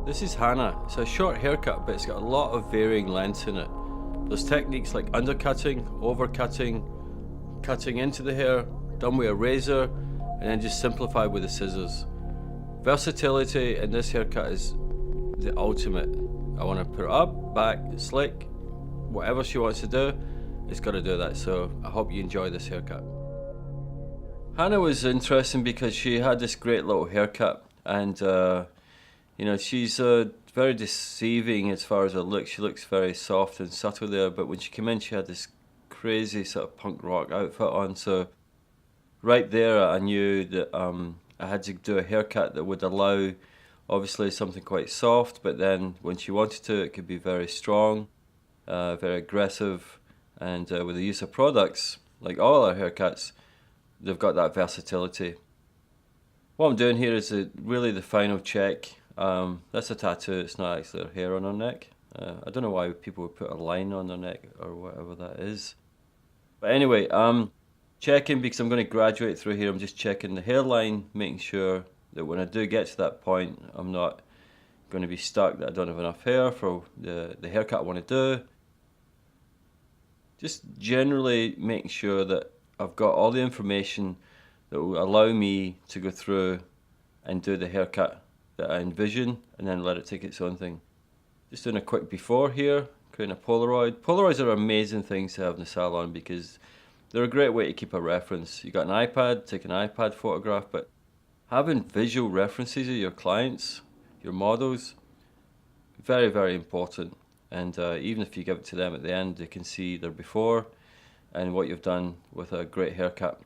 This is Hannah. It's a short haircut, but it's got a lot of varying lengths in it. There's techniques like undercutting, overcutting, cutting into the hair, done with a razor, and then just simplified with the scissors. Versatility in this haircut is the ultimate. I want to put it up, back, slick, whatever she wants to do, it's got to do that. So I hope you enjoy this haircut. Hannah was interesting because she had this great little haircut, and you know, she's very deceiving as far as her look. She looks very soft and subtle there, but when she came in, she had this crazy sort of punk rock outfit on. So right there, I knew that I had to do a haircut that would allow, obviously, something quite soft, but then when she wanted to, it could be very strong, very aggressive, and with the use of products, like all our haircuts, they've got that versatility. What I'm doing here is really the final check. That's a tattoo, it's not actually her hair on her neck. I don't know why people would put a line on their neck or whatever that is. But anyway, checking because I'm going to graduate through here. I'm just checking the hairline, making sure that when I do get to that point, I'm not going to be stuck, that I don't have enough hair for the haircut I want to do. Just generally making sure that I've got all the information that will allow me to go through and do the haircut that I envision, and then let it take its own thing. Just doing a quick before here, creating a Polaroid. Polaroids are amazing things to have in the salon because they're a great way to keep a reference. You got an iPad, take an iPad photograph, but having visual references of your clients, your models, very, very important. And even if you give it to them at the end, they can see their before and what you've done with a great haircut.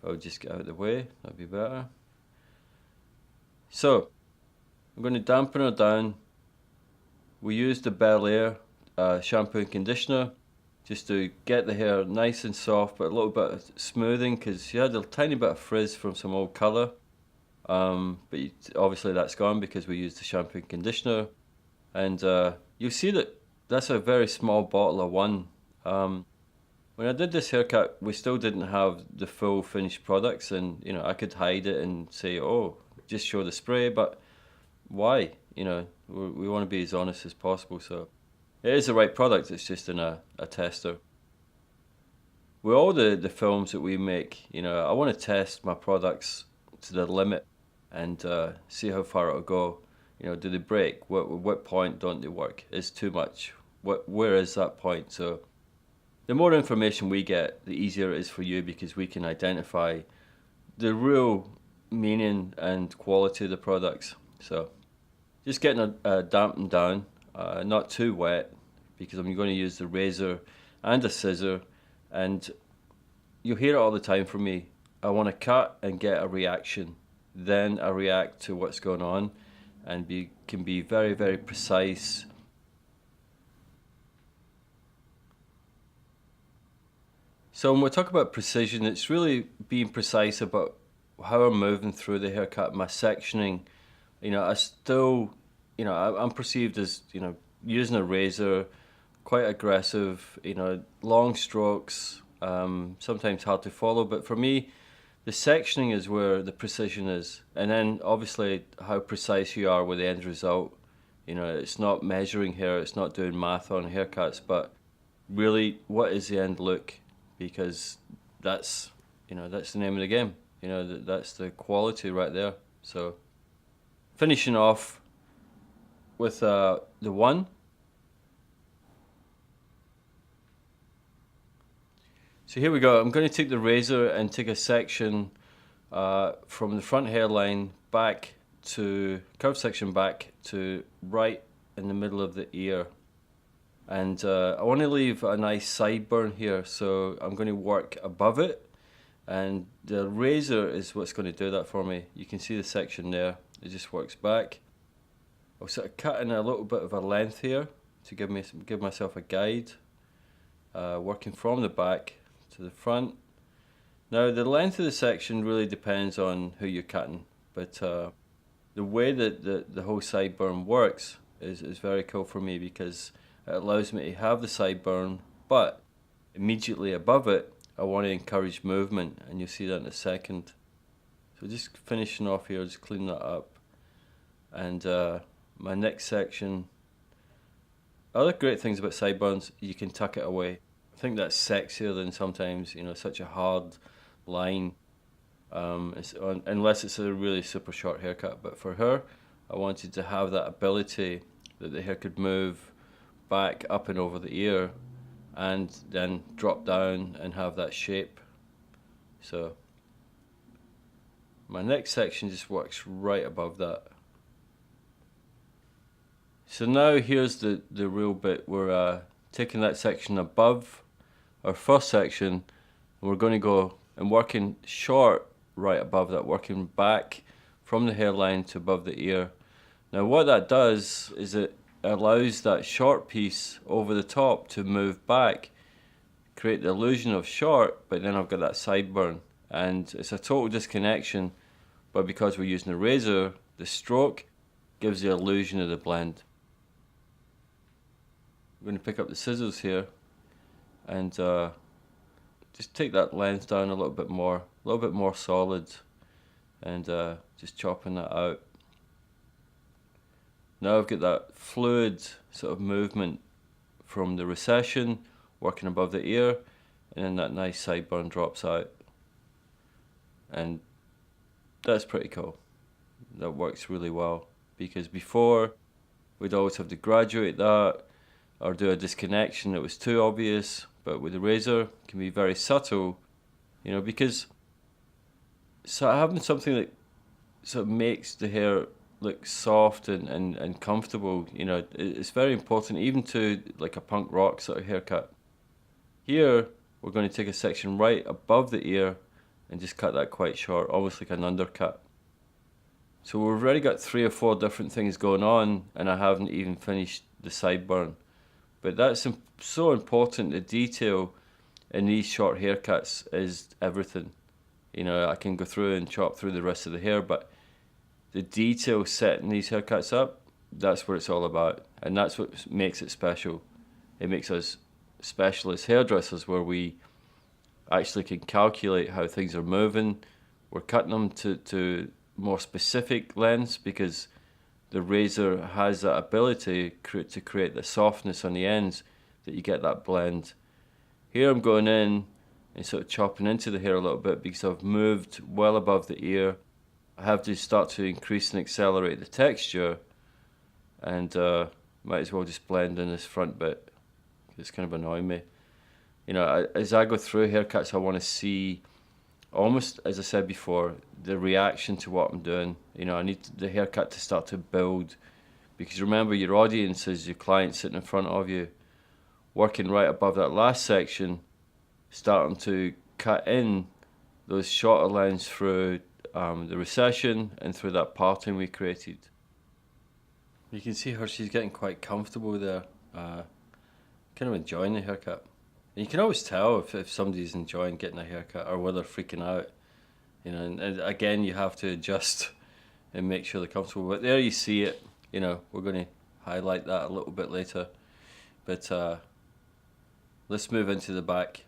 I'll just get out of the way, that'd be better. So, I'm going to dampen her down. We use the Bel Air shampoo and conditioner just to get the hair nice and soft, but a little bit of smoothing because she had a tiny bit of frizz from some old colour. But obviously that's gone because we used the shampoo and conditioner. And you'll see that that's a very small bottle of one. When I did this haircut, we still didn't have the full finished products, and you know, I could hide it and say, oh, just show the spray, but why? You know, we want to be as honest as possible, so it is the right product, it's just in a tester. With all the films that we make, you know, I want to test my products to the limit and see how far it'll go. You know, do they break? What point don't they work? Is too much? Where is that point? So the more information we get, the easier it is for you because we can identify the real meaning and quality of the products. So just getting it dampened down, not too wet because I'm going to use the razor and a scissor, and you'll hear it all the time from me. I want to cut and get a reaction, then I react to what's going on and can be very, very precise. So when we talk about precision, it's really being precise about how I'm moving through the haircut, my sectioning. You know, I still, you know, I'm perceived as, you know, using a razor, quite aggressive, you know, long strokes, sometimes hard to follow. But for me, the sectioning is where the precision is. And then obviously how precise you are with the end result. You know, it's not measuring hair, it's not doing math on haircuts, but really what is the end look? Because that's, you know, that's the name of the game. You know, that's the quality right there. So finishing off with the one. So here we go. I'm going to take the razor and take a section from the front hairline back to, curved section back to right in the middle of the ear. And I want to leave a nice sideburn here, so I'm going to work above it. And the razor is what's going to do that for me. You can see the section there, it just works back. I'll sort of cut in a little bit of a length here to give myself a guide, working from the back to the front. Now the length of the section really depends on who you're cutting, but the way that the whole sideburn works is very cool for me because it allows me to have the sideburn, but immediately above it I want to encourage movement, and you'll see that in a second. So just finishing off here, just clean that up. And my next section. Other great things about sideburns, you can tuck it away. I think that's sexier than sometimes, you know, such a hard line. Unless it's a really super short haircut. But for her, I wanted to have that ability that the hair could move back up and over the ear and then drop down and have that shape. So my next section just works right above that. So now here's the real bit. We're taking that section above our first section, and we're going to go and working short right above that, working back from the hairline to above the ear. Now what that does is it allows that short piece over the top to move back, create the illusion of short, but then I've got that sideburn, and it's a total disconnection, but because we're using a razor, the stroke gives the illusion of the blend. I'm going to pick up the scissors here and just take that length down a little bit more solid, and just chopping that out. Now I've got that fluid sort of movement from the recession working above the ear, and then that nice sideburn drops out, and that's pretty cool. That works really well, because before we'd always have to graduate that or do a disconnection that was too obvious, but with the razor it can be very subtle, you know, because so having something that sort of makes the hair look soft and comfortable, you know, it's very important, even to like a punk rock sort of haircut. Here we're going to take a section right above the ear and just cut that quite short, almost like an undercut. So we've already got 3 or 4 different things going on, and I haven't even finished the sideburn. But that's so important. The detail in these short haircuts is everything. You know, I can go through and chop through the rest of the hair, but the detail setting these haircuts up, that's what it's all about. And that's what makes it special. It makes us specialist hairdressers, where we actually can calculate how things are moving. We're cutting them to more specific lengths, because the razor has that ability to create the softness on the ends that you get that blend. Here I'm going in and sort of chopping into the hair a little bit, because I've moved well above the ear. I have to start to increase and accelerate the texture, and might as well just blend in this front bit. It's kind of annoying me. You know, as I go through haircuts, I want to see, almost as I said before, the reaction to what I'm doing. You know, I need the haircut to start to build, because remember, your audience is your client sitting in front of you. Working right above that last section, starting to cut in those shorter lines through the recession and through that parting we created. You can see her, she's getting quite comfortable there, kind of enjoying the haircut. And you can always tell if somebody's enjoying getting a haircut or whether they're freaking out. You know, and again, you have to adjust and make sure they're comfortable. But there you see it. You know, we're going to highlight that a little bit later. But let's move into the back.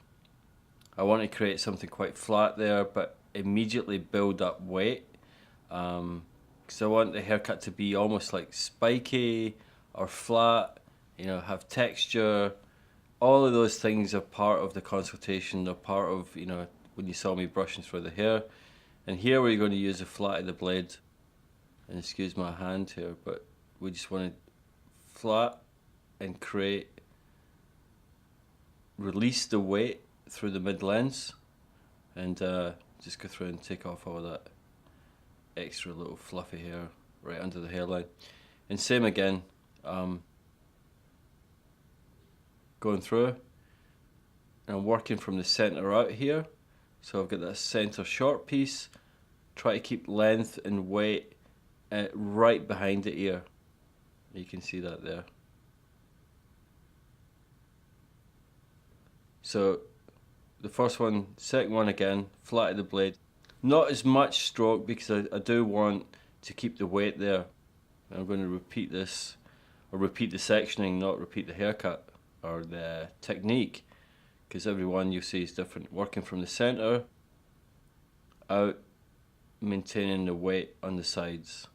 I want to create something quite flat there, but immediately build up weight. Because I want the haircut to be almost like spiky or flat, you know, have texture. All of those things are part of the consultation. They're part of, you know, when you saw me brushing through the hair. And here we're going to use the flat of the blade. And excuse my hand here, but we just want to flat and release the weight through the mid lens, and just go through and take off all that extra little fluffy hair right under the hairline. And same again, going through, and I'm working from the center out here. So I've got that center short piece, try to keep length and weight right behind the ear. You can see that there. So the first one, second one again, flat of the blade. Not as much stroke, because I do want to keep the weight there. I'm going to repeat this, or repeat the sectioning, not repeat the haircut or the technique, because every one you see is different. Working from the center out, maintaining the weight on the sides.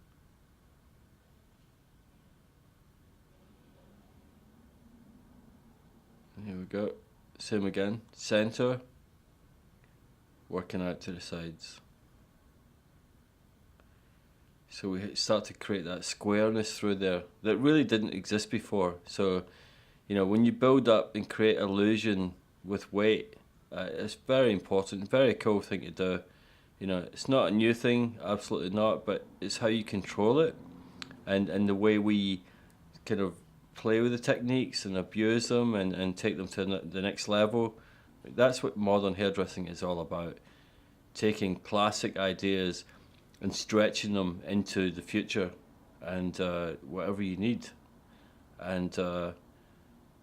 Here we go. Same again. Center. Working out to the sides. So we start to create that squareness through there that really didn't exist before. So, you know, when you build up and create illusion with weight, it's very important, very cool thing to do. You know, it's not a new thing, absolutely not, but it's how you control it, and the way we kind of play with the techniques and abuse them and take them to the next level. That's what modern hairdressing is all about. Taking classic ideas and stretching them into the future and whatever you need. And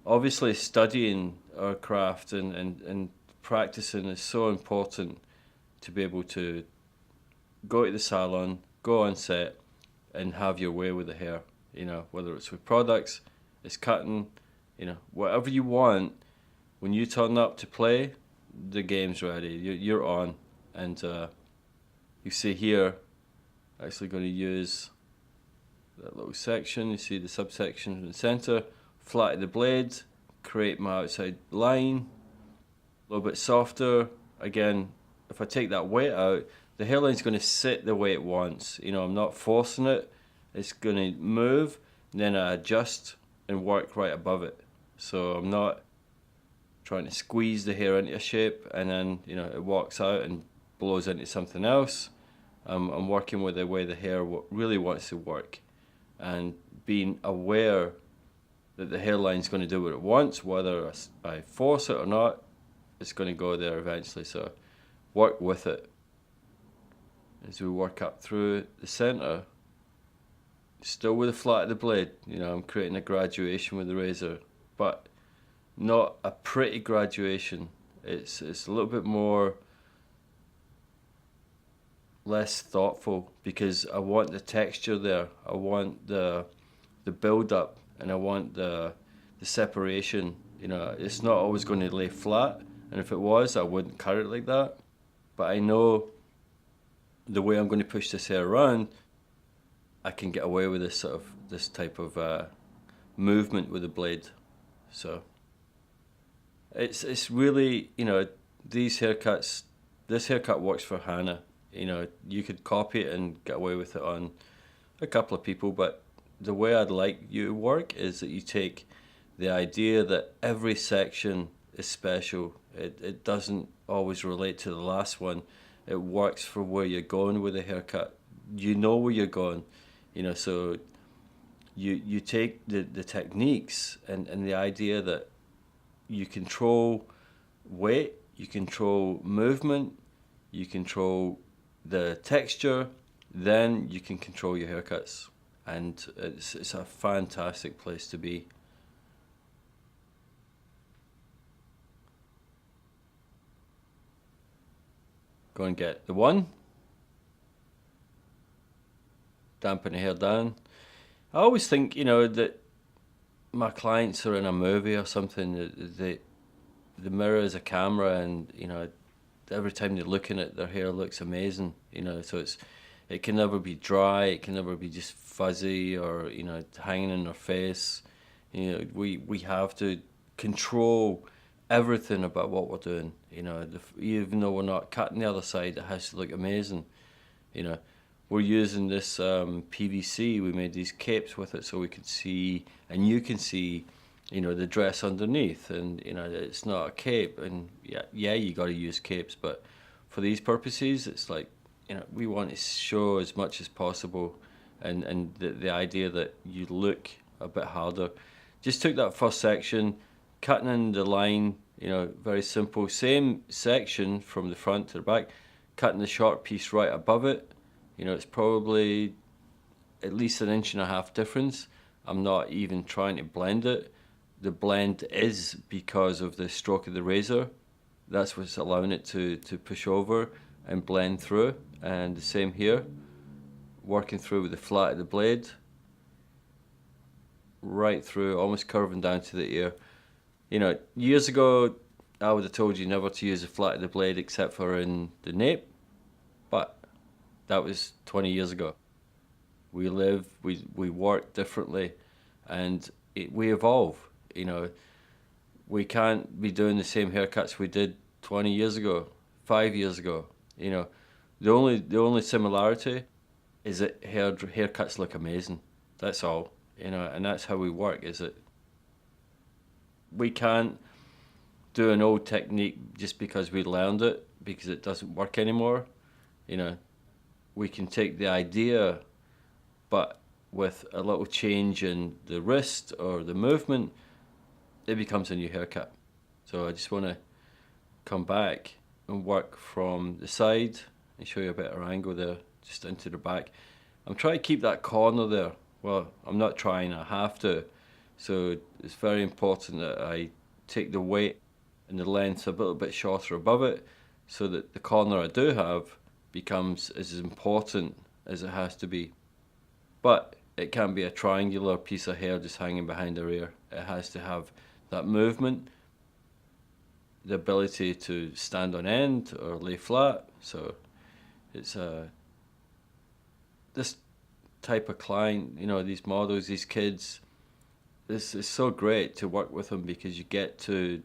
obviously studying our craft and practicing is so important to be able to go to the salon, go on set and have your way with the hair. You know, whether it's with products, it's cutting, you know, whatever you want. When you turn up to play, the game's ready. You're on. And you see here, actually going to use that little section. You see the subsection in the center, flatten the blade, create my outside line, a little bit softer. Again, if I take that weight out, the hairline's going to sit the way it wants. You know, I'm not forcing it. It's going to move, and then I adjust and work right above it. So I'm not trying to squeeze the hair into a shape and then, you know, it walks out and blows into something else. I'm working with the way the hair really wants to work, and being aware that the hairline's going to do what it wants, whether I force it or not, it's going to go there eventually. So work with it. As we work up through the center, still with the flat of the blade, you know, I'm creating a graduation with the razor, but not a pretty graduation. It's a little bit more less thoughtful, because I want the texture there. I want the build up, and I want the separation. You know, it's not always going to lay flat, and if it was, I wouldn't cut it like that. But I know the way I'm going to push this hair around, I can get away with this type of movement with the blade. So it's really, you know, these haircuts. This haircut works for Hannah. You know, you could copy it and get away with it on a couple of people, but the way I'd like you to work is that you take the idea that every section is special. It doesn't always relate to the last one. It works for where you're going with the haircut. You know where you're going, you know, so you take the techniques and the idea that you control weight, you control movement, you control the texture, then you can control your haircuts, and it's a fantastic place to be. Go and get the one, dampen the hair down. I always think, you know, that my clients are in a movie or something. The mirror is a camera, and you know, every time they're looking at their hair looks amazing, you know, so it can never be dry, it can never be just fuzzy or, you know, hanging in their face. You know, we have to control everything about what we're doing, you know, even though we're not cutting the other side, it has to look amazing. You know, we're using this PVC, we made these capes with it so we could see, and you can see, you know, the dress underneath, and you know, it's not a cape, and yeah, you got to use capes, but for these purposes, it's like, you know, we want to show as much as possible, and the idea that you look a bit harder. Just took that first section, cutting in the line, you know, very simple, same section from the front to the back, cutting the short piece right above it. You know, it's probably at least 1.5 inches difference. I'm not even trying to blend it. The blend is because of the stroke of the razor. That's what's allowing it to push over and blend through. And the same here, working through with the flat of the blade, right through, almost curving down to the ear. You know, years ago, I would have told you never to use the flat of the blade except for in the nape, but that was 20 years ago. We live, we work differently, and we evolve. You know, we can't be doing the same haircuts we did 20 years ago, 5 years ago. You know, the only similarity is that haircuts look amazing. That's all. You know, and that's how we work. Is that we can't do an old technique just because we learned it, because it doesn't work anymore. You know, we can take the idea, but with a little change in the wrist or the movement, it becomes a new haircut. So I just want to come back and work from the side and show you a better angle there, just into the back. I'm trying to keep that corner there. Well, I'm not trying, I have to. So it's very important that I take the weight and the length a little bit shorter above it, so that the corner I do have becomes as important as it has to be. But it can't be a triangular piece of hair just hanging behind the ear. It has to have that movement, the ability to stand on end or lay flat. So it's this type of client, you know, these models, these kids, this is so great to work with them, because you get to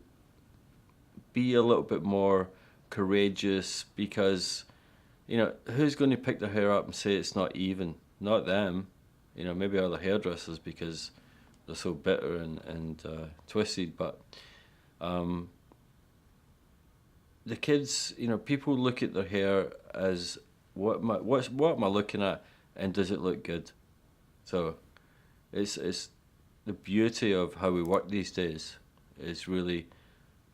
be a little bit more courageous, because, you know, who's going to pick their hair up and say it's not even? Not them. You know, maybe other hairdressers, because they're so bitter and twisted, but the kids, you know, people look at their hair as what am I looking at, and does it look good? So it's the beauty of how we work these days, is really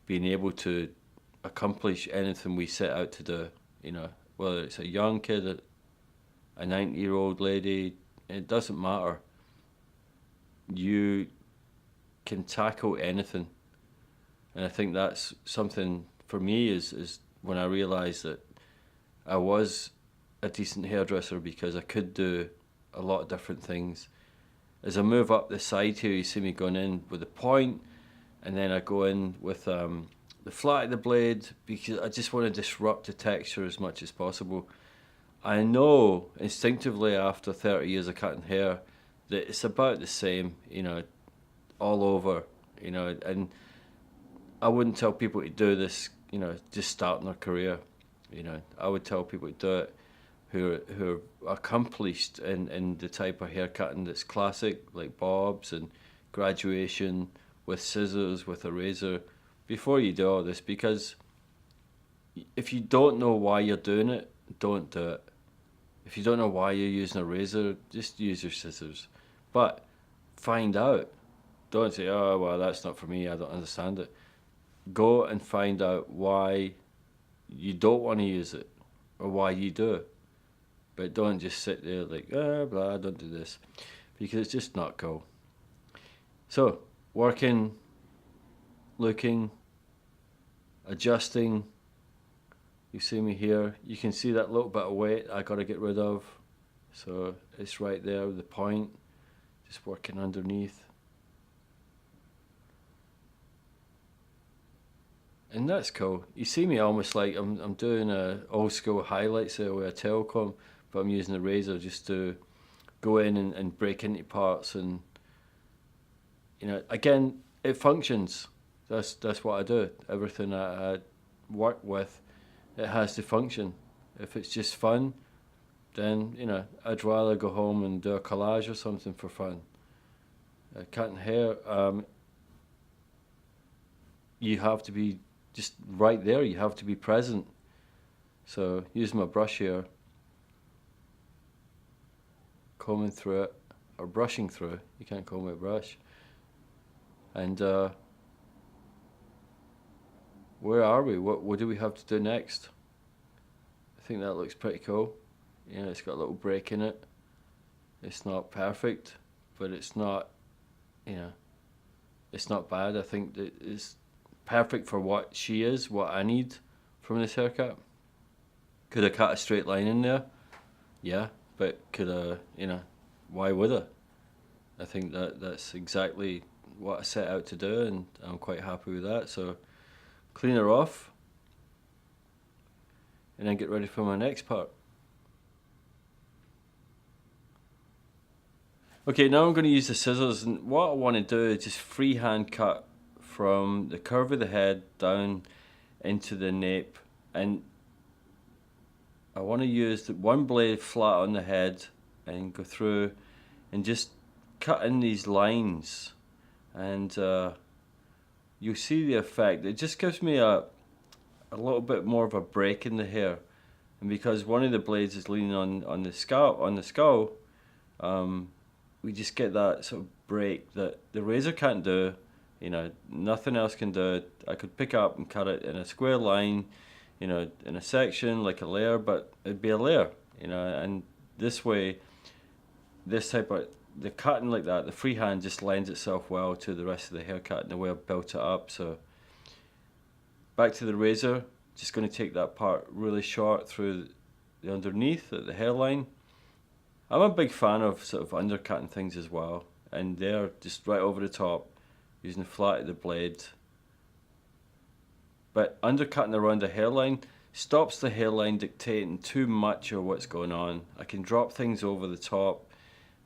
being able to accomplish anything we set out to do. You know, whether it's a young kid, a 90-year-old lady, it doesn't matter. You can tackle anything. And I think that's something for me, is when I realised that I was a decent hairdresser, because I could do a lot of different things. As I move up the side here, you see me going in with a point, and then I go in with the flat of the blade, because I just want to disrupt the texture as much as possible. I know instinctively after 30 years of cutting hair that it's about the same, you know, all over, you know, and I wouldn't tell people to do this, you know, just starting their career. You know, I would tell people to do it who are accomplished in the type of hair cutting that's classic, like bobs and graduation, with scissors, with a razor, before you do all this. Because if you don't know why you're doing it, don't do it. If you don't know why you're using a razor, just use your scissors. But find out. Don't say, oh, well, that's not for me, I don't understand it. Go and find out why you don't want to use it, or why you do. But don't just sit there like, blah, don't do this, because it's just not cool. So, working, looking, adjusting. You see me here. You can see that little bit of weight I got to get rid of. So it's right there with the point, just working underneath. And that's cool. You see me almost like I'm doing a old school highlights there with a telecom, but I'm using a razor just to go in and break into parts. And, you know, again, it functions. That's what I do. Everything I work with, it has to function. If it's just fun, then, you know, I'd rather go home and do a collage or something for fun. Cutting hair, you have to be just right there. You have to be present. So using my brush here, combing through it, or brushing through. You can't comb with a brush. And where are we? What do we have to do next? I think that looks pretty cool. You know, it's got a little break in it. It's not perfect, but it's not, you know, it's not bad. I think that it's perfect for what she is, what I need from this haircut. Could I cut a straight line in there? Yeah, but could I, you know, why would I? I think that's exactly what I set out to do, and I'm quite happy with that. So clean her off, and then get ready for my next part. Okay, now I'm going to use the scissors, and what I want to do is just freehand cut from the curve of the head down into the nape, and I want to use the one blade flat on the head and go through and just cut in these lines, and you'll see the effect. It just gives me a little bit more of a break in the hair, and because one of the blades is leaning on the skull, we just get that sort of break that the razor can't do. You know, nothing else can do it. I could pick up and cut it in a square line, you know, in a section like a layer, but it'd be a layer, you know. And this way, this type of the cutting like that, the freehand just lends itself well to the rest of the haircut and the way I've built it up. So back to the razor, just going to take that part really short through the underneath at the hairline. I'm a big fan of sort of undercutting things as well, and they're just right over the top, using the flat of the blade. But undercutting around the hairline stops the hairline dictating too much of what's going on. I can drop things over the top,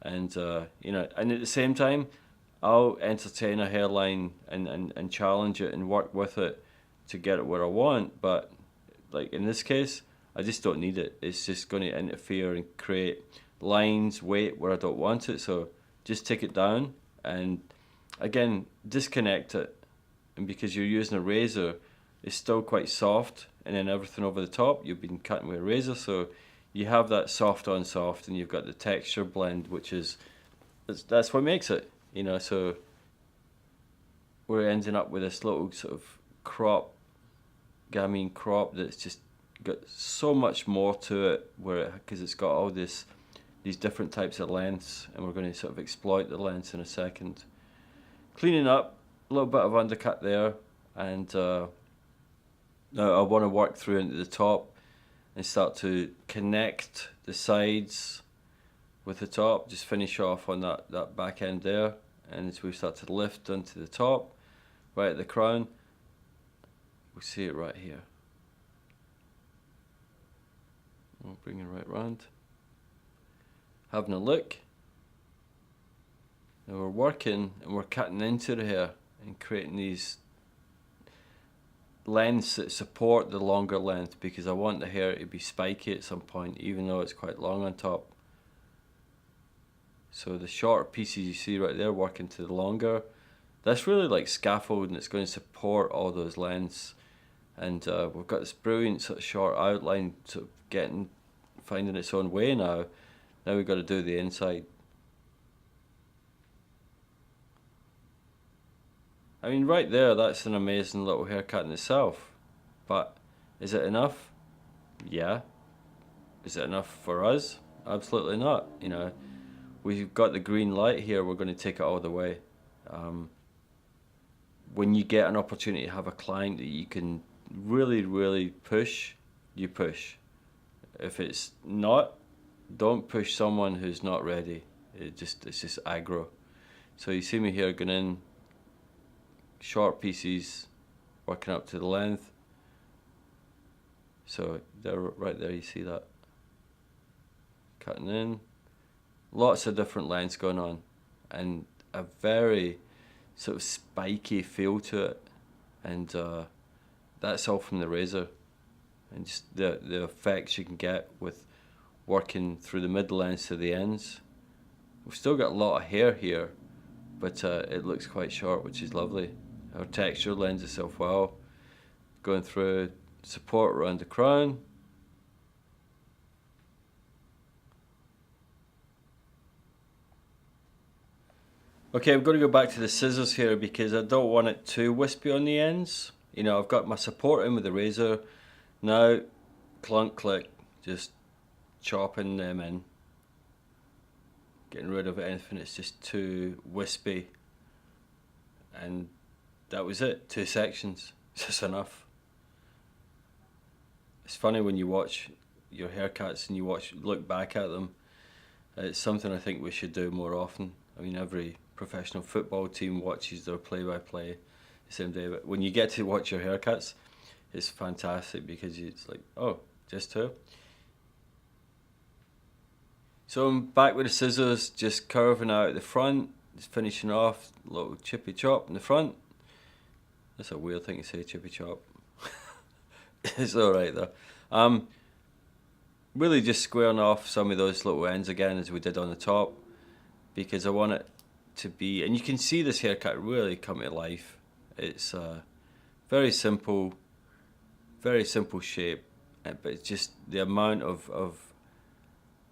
and you know, and at the same time, I'll entertain a hairline and challenge it and work with it to get it where I want. But like in this case, I just don't need it. It's just going to interfere and create lines, weight where I don't want it. So just take it down and again disconnect it. And because you're using a razor, it's still quite soft, and then everything over the top you've been cutting with a razor, so you have that soft on soft, and you've got the texture blend, which is that's what makes it, you know. So we're ending up with this little sort of crop, gamine crop, that's just got so much more to it, where because it's got all these different types of lengths, and we're going to sort of exploit the lengths in a second. Cleaning up, a little bit of undercut there, and now I want to work through into the top and start to connect the sides with the top, just finish off on that back end there, and as we start to lift onto the top, right at the crown, we see it right here. We'll bring it right round. Having a look. Now we're working and we're cutting into the hair and creating these lengths that support the longer length, because I want the hair to be spiky at some point, even though it's quite long on top. So the shorter pieces you see right there working to the longer, that's really like scaffolding. It's going to support all those lengths, and we've got this brilliant sort of short outline sort of finding its own way now. Now we've got to do the inside. I mean, right there, that's an amazing little haircut in itself. But is it enough? Yeah. Is it enough for us? Absolutely not. You know, we've got the green light here. We're going to take it all the way. When you get an opportunity to have a client that you can really, really push, you push. If it's not, don't push someone who's not ready. It's just aggro. So you see me here going in, short pieces, working up to the length. So there, right there, you see that. Cutting in. Lots of different lengths going on, and a very sort of spiky feel to it. And that's all from the razor. And just the effects you can get with working through the mid lengths to the ends. We've still got a lot of hair here, but it looks quite short, which is lovely. Our texture lends itself well. Going through support around the crown. Okay, I'm going to go back to the scissors here because I don't want it too wispy on the ends. You know, I've got my support in with the razor. Now, clunk, click, just chopping them in. Getting rid of anything that's just too wispy. And that was it, 2 sections, just enough. It's funny when you watch your haircuts and you look back at them. It's something I think we should do more often. I mean, every professional football team watches their play-by-play the same day, but when you get to watch your haircuts, it's fantastic because it's like, oh, just 2. So I'm back with the scissors, just curving out at the front, just finishing off, a little chippy chop in the front. That's a weird thing to say, chippy chop. It's alright though. Really just squaring off some of those little ends again as we did on the top, because I want it to be, and you can see this haircut really come to life. It's very simple shape, but it's just the amount of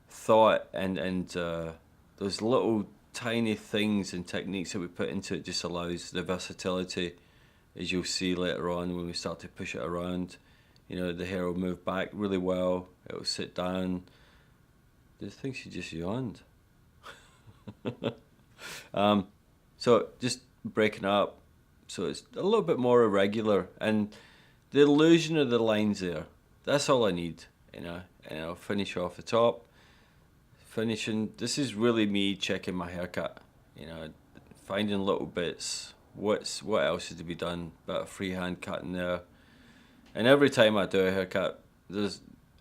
thought and those little tiny things and techniques that we put into it just allows the versatility, as you'll see later on when we start to push it around. You know, the hair will move back really well, it will sit down. I think she just yawned. So just breaking up so it's a little bit more irregular, and the illusion of the lines there, that's all I need, you know. And I'll finish off the top. Finishing, this is really me checking my haircut, you know, finding little bits, what else is to be done, bit of freehand cutting there. And every time I do a haircut,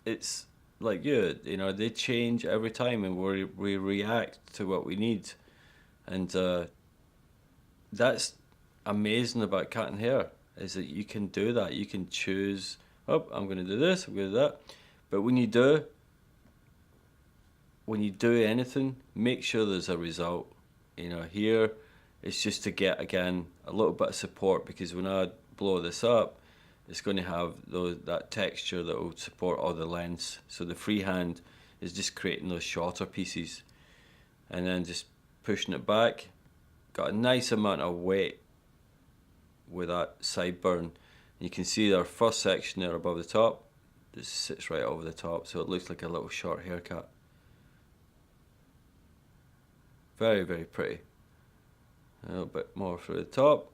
it's like you know, they change every time, and we react to what we need. And that's amazing about cutting hair, is that you can do that. You can choose, oh, I'm going to do this, I'm going to do that. But when you do anything, make sure there's a result. You know, here it's just to get, again, a little bit of support, because when I blow this up, it's going to have that texture that will support all the lengths. So the freehand is just creating those shorter pieces, and then just pushing it back. Got a nice amount of weight with that sideburn. You can see our first section there above the top, this sits right over the top, so it looks like a little short haircut. Very, very pretty. A little bit more through the top.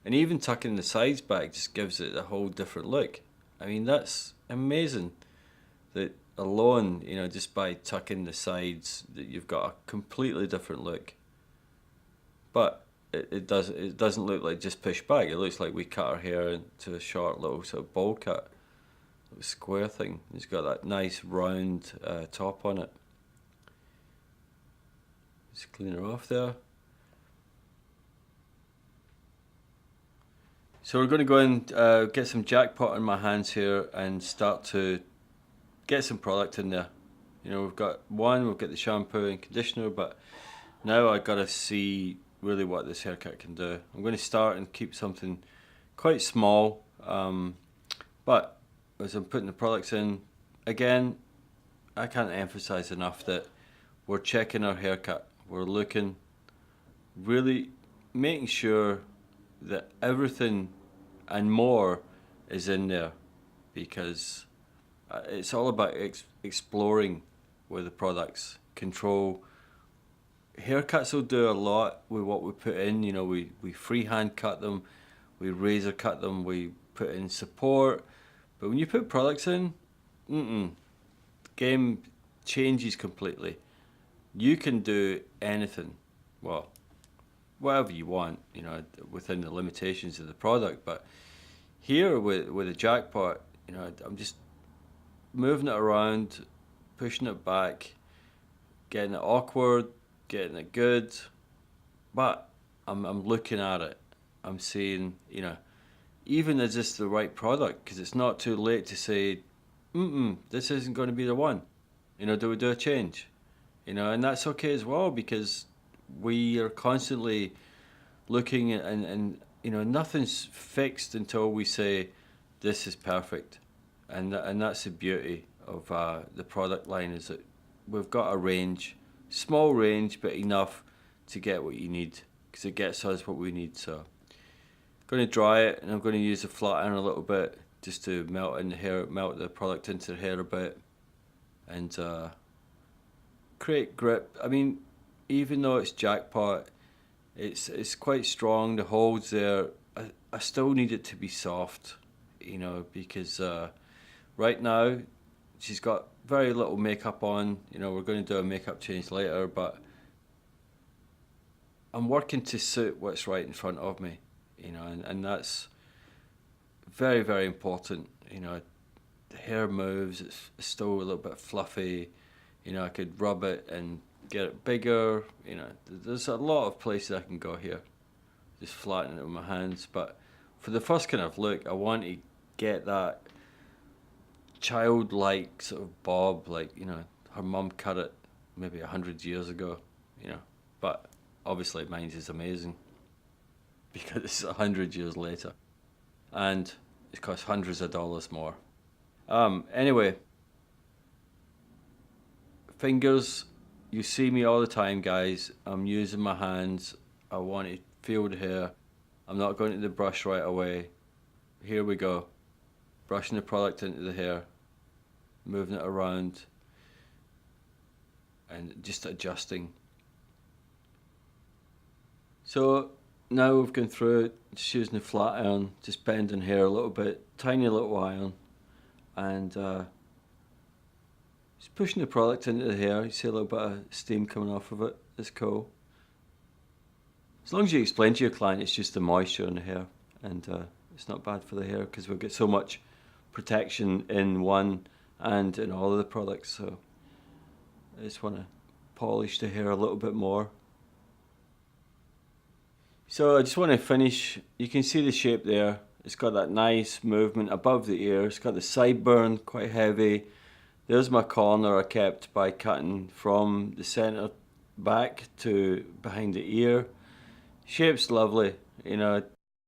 And even tucking the sides back just gives it a whole different look. I mean, that's amazing. That alone, you know, just by tucking the sides, that you've got a completely different look. But it doesn't look like just push back. It looks like we cut our hair into a short little sort of bowl cut, little square thing. It's got that nice round top on it. Just clean her off there. So we're going to go and get some jackpot in my hands here and start to get some product in there. You know, we've got the shampoo and conditioner, but now I got to see really what this haircut can do. I'm going to start and keep something quite small, but as I'm putting the products in, again, I can't emphasize enough that we're checking our haircut. We're looking, really making sure that everything and more is in there, because it's all about exploring with the products. Control. Haircuts will do a lot with what we put in. You know, we freehand cut them, we razor cut them, we put in support. But when you put products in, the game changes completely. You can do anything, well, whatever you want, you know, within the limitations of the product. But here with a jackpot, you know, I'm just moving it around, pushing it back, getting it awkward, getting it good, but I'm looking at it. I'm saying, you know, even is this the right product? Because it's not too late to say, this isn't going to be the one. You know, do we do a change? You know, and that's okay as well, because we are constantly looking at, and you know, nothing's fixed until we say this is perfect. And that's the beauty of the product line, is that we've got a range, small range, but enough to get what you need, because it gets us what we need. So I'm going to dry it, and I'm going to use the flat iron a little bit just to melt in the hair, melt the product into the hair a bit, and create grip. I mean, even though it's jackpot, it's quite strong. The holds there, I still need it to be soft, you know, because right now she's got very little makeup on. You know, we're going to do a makeup change later, but I'm working to suit what's right in front of me, you know, and that's very, very important. You know, the hair moves, it's still a little bit fluffy. You know, I could rub it and get it bigger. You know, there's a lot of places I can go here. Just flatten it with my hands, but for the first kind of look, I want to get that childlike sort of bob, like, you know, her mum cut it maybe 100 years ago, you know. But obviously mine's is amazing because it's 100 years later, and it costs hundreds of dollars more. Anyway, fingers, you see me all the time, guys. I'm using my hands. I want to feel the hair. I'm not going to the brush right away. Here we go. Brushing the product into the hair, moving it around, and just adjusting. So now we've gone through it, just using the flat iron, just bending hair a little bit, tiny little iron, and just pushing the product into the hair. You see a little bit of steam coming off of it. It's cool. As long as you explain to your client it's just the moisture in the hair, and it's not bad for the hair because we'll get so much protection in one and in all of the products. So I just want to polish the hair a little bit more. So I just want to finish. You can see the shape there. It's got that nice movement above the ear. It's got the sideburn, quite heavy. There's my corner I kept by cutting from the center back to behind the ear. Shape's lovely, you know,